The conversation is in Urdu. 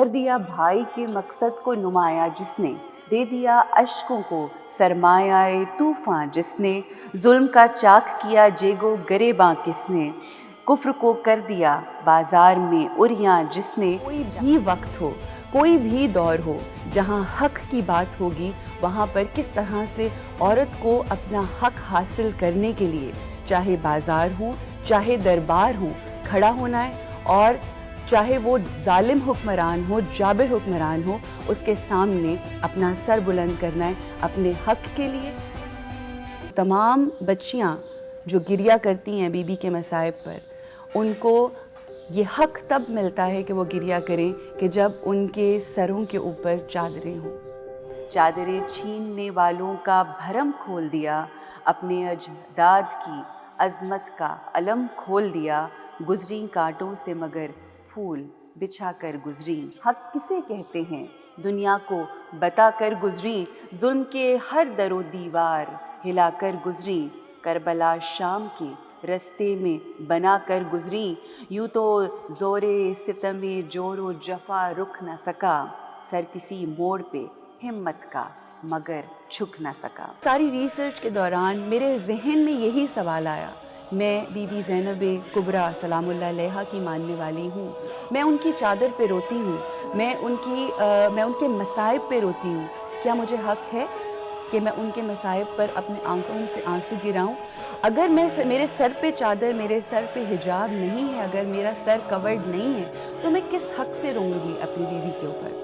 کر دیا بھائی کے مقصد کو نمایاں جس نے، دے دیا اشکوں کو سرمایہ طوفاں جس نے، ظلم کا چاک کیا جیگو گریباں کس نے، کفر کو کر دیا بازار میں عریاں جس نے۔ کوئی بھی وقت ہو، کوئی بھی دور ہو، جہاں حق کی بات ہوگی وہاں پر کس طرح سے عورت کو اپنا حق حاصل کرنے کے لیے چاہے بازار ہو چاہے دربار ہو کھڑا ہونا ہے، اور چاہے وہ ظالم حکمران ہو جابر حکمران ہو اس کے سامنے اپنا سر بلند کرنا ہے اپنے حق کے لیے۔ تمام بچیاں جو گریہ کرتی ہیں بی بی کے مصائب پر، ان کو یہ حق تب ملتا ہے کہ وہ گریہ کریں کہ جب ان کے سروں کے اوپر چادریں ہوں۔ چادریں چھیننے والوں کا بھرم کھول دیا، اپنے اجداد کی عظمت کا علم کھول دیا، گزری کانٹوں سے مگر پھول بچھا کر گزری۔ حق کسے کہتے ہیں دنیا کو بتا کر گزری، ظلم کے ہر در و دیوار ہلا کر گزری، کربلا شام کے رستے میں بنا کر گزری، یوں تو زور ستم جور و جفا رک نہ سکا، سر کسی موڑ پہ ہمت کا مگر جھک نہ سکا۔ ساری ریسرچ کے دوران میرے ذہن میں یہی سوال آیا، میں بی بی زینب کبریٰ سلام اللہ علیہا کی ماننے والی ہوں، میں ان کی چادر پہ روتی ہوں، میں ان کے مصائب پہ روتی ہوں، کیا مجھے حق ہے کہ میں ان کے مصائب پر اپنے آنکھوں سے آنسو گراؤں؟ اگر میرے سر پہ چادر، میرے سر پہ حجاب نہیں ہے، اگر میرا سر کورڈ نہیں ہے تو میں کس حق سے روں گی اپنی بیوی کے اوپر؟